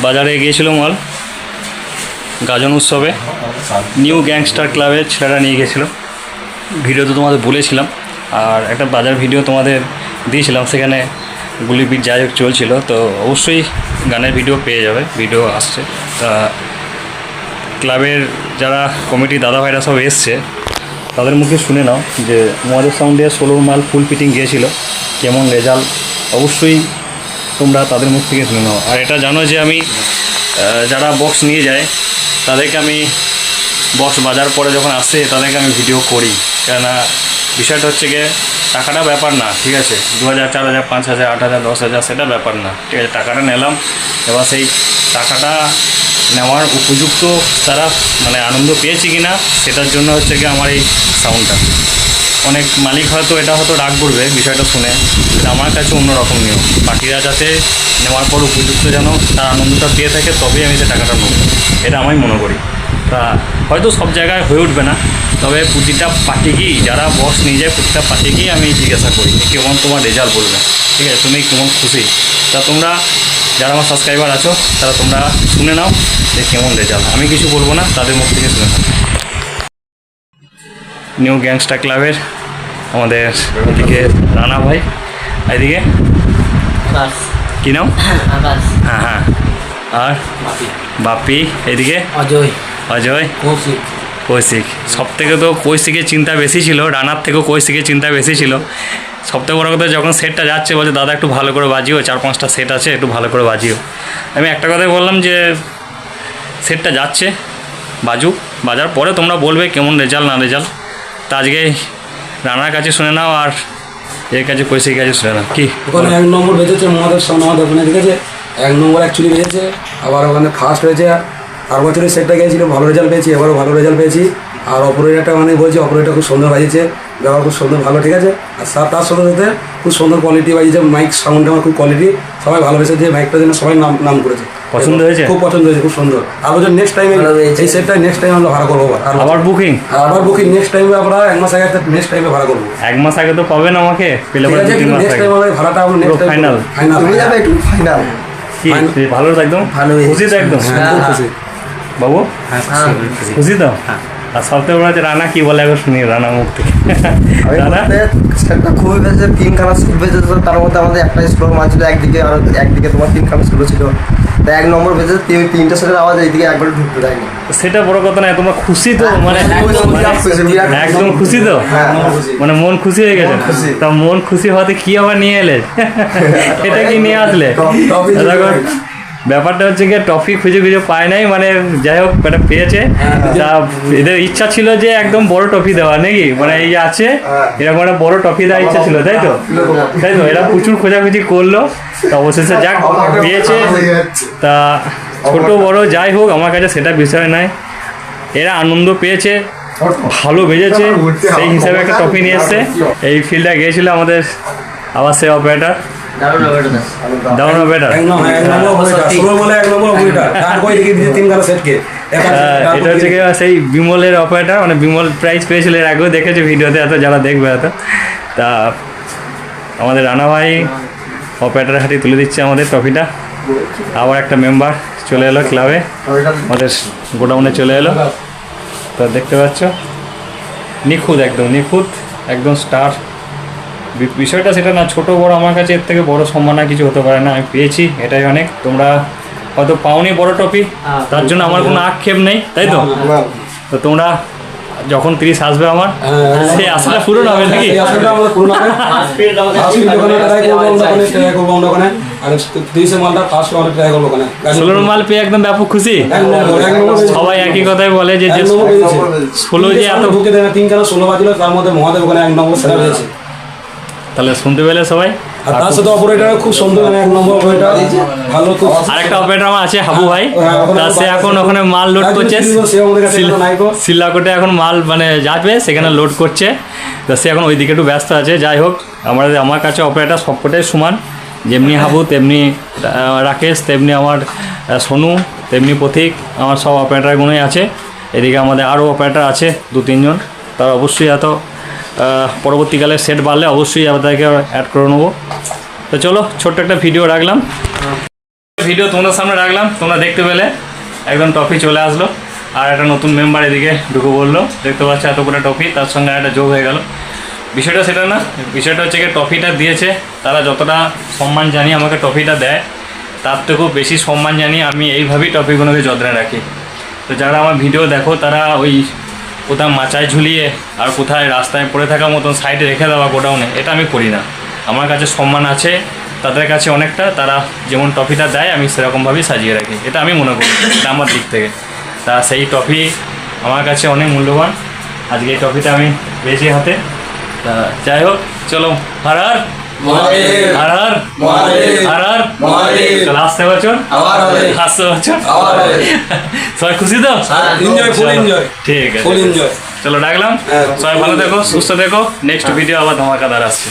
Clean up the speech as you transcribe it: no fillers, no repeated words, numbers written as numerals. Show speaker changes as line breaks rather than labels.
বাজারে গিয়েছিল মাল গাজন উৎসবে নিউ গ্যাংস্টার ক্লাবের ছেলেরা নিয়ে গেছিল। ভিডিও তো তোমাদের বলেছিলাম, আর একটা বাজার ভিডিও তোমাদের দিয়েছিলাম, সেখানে গুলিপিট যাই হোক চলছিল। তো অবশ্যই গানের ভিডিও পেয়ে যাবে, ভিডিও আসছে। তা ক্লাবের যারা কমিটি দাদা ভাইরা সব এসছে, তাদের মুখে শুনে নাও যে মদের সাউন্ডে 16 মাল ফুল ফিটিং গিয়েছিল, কেমন রেজাল্ট অবশ্যই তোমরা তাদের মুখ থেকে শুনে নাও। আর এটা জানো যে আমি যারা বক্স নিয়ে যায় তাদেরকে আমি বক্স বাজার পরে যখন আসে তাদেরকে আমি ভিডিও করি, কেননা বিষয়টা হচ্ছে গিয়ে টাকাটা ব্যাপার না, ঠিক আছে? 2000, 4000, 5000, 8000, 10,000 সেটা ব্যাপার না, ঠিক আছে? টাকাটা নিলাম, এবার সেই টাকাটা নেওয়ার উপযুক্ত তারা মানে আনন্দ পেয়েছে কি না সেটার জন্য হচ্ছে গিয়ে আমার এই সাউন্ডটা। অনেক মালিক হয়তো এটা হয়তো রাগ করবে বিষয়টা শুনে, কিন্তু আমার কাছে অন্যরকম নিয়ম। বাকিরা যাতে নেওয়ার পর উপযুক্ত যেন তার আনন্দটা পেয়ে থাকে, তবেই আমি সে টাকাটা নেব, এটা আমি মনে করি। তা হয়তো সব জায়গায় হয়ে উঠবে না, তবে প্রতিটা পার্টিকেই যারা বক্স নিয়ে যায় প্রতিটা পার্টিকেই আমি জিজ্ঞাসা করি কেমন তোমার রেজাল্ট বলবে, ঠিক আছে? তুমি কেমন খুশি? তা তোমরা যারা আমার সাবস্ক্রাইবার আছো তারা তোমরা শুনে নাও যে কেমন রেজাল্ট। আমি কিছু বলবো না, তাদের মুখ থেকে শুনে নাও। নিউ গ্যাংস্টার ক্লাবের আমাদের এদিকে রানা ভাই, এদিকে কি নাম? হ্যাঁ হ্যাঁ, আর বাপি, এদিকে অজয়, কৌশিক। সব থেকে তো কৌশিকের চিন্তা বেশি ছিল, রানার থেকেও কৌশিকের চিন্তা বেশি ছিল। সবথেকে বড় কথা, যখন সেটটা যাচ্ছে বলছে দাদা একটু ভালো করে বাজিও, 4-5টা সেট আছে, একটু ভালো করে বাজিও। আমি একটা কথাই বললাম যে সেটটা যাচ্ছে, বাজুক, বাজার পরে তোমরা বলবে কেমন রেজাল্ট না রেজাল্ট। তা আজকে রানার কাছে শুনে নাও, আর এর কাছে কৌশিকের কাছে শুনে নাও। কি
ওখানে 1 নম্বর বেজেছে মহাদেব সামনে, আমাদের ওখানে ঠিক আছে 1 নম্বর অ্যাকচুয়ালি বেজেছে, আবার ওখানে ফার্স্ট হয়েছে। আর বছরের সেটটা গিয়েছিল, ভালো রেজাল্ট পেয়েছি, এবারও ভালো রেজাল্ট পেয়েছি। আর অপারেটরটা মানে বলছি অপারেটর খুব সুন্দর বাজিয়েছে, ব্যবহার খুব সুন্দর, ভালো, ঠিক আছে? আর তার সাথে সাথে খুব সুন্দর কোয়ালিটি বাজিয়েছে, মাইক সাউন্ডটা আমার খুব কোয়ালিটি, সবাই ভালোবেসে যে মাইকটার জন্য সবাই নাম করেছে,
পছন্দ হয়েছে,
খুব পছন্দ হয়েছে, খুব সুন্দর। আর বলছে নেক্সট টাইম এই সেটটা নেক্সট টাইম আমরা ভাড়া করবো,
আবার বুকিং,
নেক্সট টাইমে আমরা 1 মাস আগে নেক্সট টাইমে ভাড়া করবো।
1 মাস আগে তো পাবেন আমাকে, পেলে পরে 2-3 মাস
নেক্সট
আগে
টাইম আমরা ভাড়াটা আমরা নেক্সট টাইম
ফাইনাল
তুমি যাবে একটু ফাইনাল।
কি ভালো একদম
ভালো
খুশি তো একদম?
খুব খুশি
বাবু, খুশি তো? আর সবথেকে বড় হচ্ছে রানা কি বলে একবার শুনি রানা মুখ থেকে। রানা
সেটটা খুবই বেজেছে, 3খানা স্কুল বেজেছে, তার মধ্যে আমাদের একটা স্কুল মারছিল একদিকে, আর একদিকে তোমার 3খানা স্কুল ছিল। তো 1 নম্বর বেজেছে, 3টা সেটের আওয়াজ এইদিকে একবারে ঢুকতে দেয়নি।
সেটা বড় কথা নয়, তোমরা খুশি তো? মানে একদম খুশি তো? মানে মন খুশি হয়ে গেছে? তা মন খুশি হওয়াতে কি আবার নিয়ে এলে? এটা কি নিয়ে আসলে? দেখো ব্যাপারটা হচ্ছে গিয়ে ট্রফি খুঁজে পায় নাই, মানে যাই হোক এটা পেয়েছে। তা এদের ইচ্ছা ছিল যে একদম বড় ট্রফি দেওয়া নাকি, মানে এই আছে এরকম একটা বড় ট্রফি দেওয়ার ইচ্ছা ছিল, তাই তো? এরা প্রচুর খোঁজাখুঁজি করলো, তা অবশেষে যাক পেয়েছে। তা ছোট বড় যাই হোক আমার কাছে সেটা বিষয় নয়, এরা আনন্দ পেয়েছে, ভালো বেজেছে, সেই হিসাবে একটা ট্রফি নিয়ে এসছে। এই ফিল্ডে গিয়েছিল আমাদের আবার সে অপারেটর, দারুণ অপারেটর। এটা হচ্ছে কি সেই বিমলের অপারেটর, মানে বিমল প্রাইজ পেয়েছিল এর আগেও দেখেছে ভিডিওতে, এত যারা দেখবে এত। তা আমাদের রানা ভাই অপারেটরের হাতে তুলে দিচ্ছে আমাদের ট্রফিটা। আবার একটা মেম্বার চলে এলো ক্লাবে, আমাদের গোডাউনে চলে এলো। তা দেখতে পাচ্ছ নিখুঁত, একদম নিখুঁত, একদম স্টার। বিষয়টা সেটা না, ছোট বড় আমার কাছে এর থেকে বড় সম্মান আর কিছু হতে পারে না। আমি পেয়েছি, এটাই অনেক। তোমরা হয়তো পাওনি বড় ট্রফি, তার জন্য আমার কোনো আক্ষেপ নেই, তাই তো? তো তোমরা যখন 30 আসবে আমার সেই আশাটা পূরণ হবে নাকি? 16 মাল পেয়ে একদম ব্যাপক খুশি। সবাই একই কথাই বলে যে 16 যে এত
3-16 বাজিল, তার মধ্যে মহাদেব ওখানে 1 নম্বর সেরা হয়েছে।
তাহলে শুনতে পেলে সবাই।
আর তার সাথে অপারেটর খুব সুন্দর, 1 নম্বর অপারেটর, ভালো। খুব
আরেকটা অপারেটর আমার আছে হাবু ভাই, তা সে এখন ওখানে মাল লোড করছে শিলাকোটে, এখন মাল মানে যাবে সেখানে লোড করছে। তা সে এখন ওই দিকে একটু ব্যস্ত আছে। যাই হোক আমার কাছে অপারেটর সবকটাই সমান, যেমনি হাবু তেমনি রাকেশ, তেমনি আমার সোনু, তেমনি প্রতীক, আমার সব অপারেটরগুলোই আছে। এদিকে আমাদের আরও অপারেটর আছে 2-3 জন, তারা অবশ্যই এত পরবর্তীকালে সেট বাড়লে অবশ্যই আপনাদেরকে অ্যাড করে নেবো। তো চলো ছোট্ট একটা ভিডিও রাখলাম, ভিডিও তোমাদের সামনে রাখলাম, তোমরা দেখতে পেলে একদম টপি চলে আসলো, আর একটা নতুন মেম্বার এদিকে ঢুকে বললো, দেখতে পাচ্ছ এতগুলো টপি তার সঙ্গে একটা যোগ হয়ে গেল। বিষয়টা সেটা না, বিষয়টা হচ্ছে কি টপিটা দিয়েছে তারা যতটা সম্মান জানিয়ে আমাকে টপিটা দেয়, তার থেকেও বেশি সম্মান জানিয়ে আমি এইভাবেই টপিকগুলোকে যত্নে রাখি। তো যারা আমার ভিডিও দেখো তারা ওই কোথাও মাচায় ঝুলিয়ে আর কোথায় রাস্তায় পড়ে থাকার মতন সাইডে রেখে দেওয়া গোডাউনে, এটা আমি করি না। আমার কাছে সম্মান আছে তাদের কাছে অনেকটা, তারা যেমন টপিটা দেয় আমি সেরকমভাবেই সাজিয়ে রাখি, এটা আমি মনে করি, এটা আমার দিক থেকে। তা সেই টপি আমার কাছে অনেক মূল্যবান, আজকে এই টপিটা আমি পেয়েছি হাতে। তা যাই হোক, চলো হর হর হর হর হর হর, চলো আসতে বছর আসতে বছর সবাই খুশি তো?
এনজয়, ফুল এনজয়,
ঠিক আছে,
ফুল এনজয়।
চলো ডাকলাম, সবাই ভালো দেখো, সুস্থ দেখো, নেক্সট ভিডিও আবার ধামাকাদার আসছে।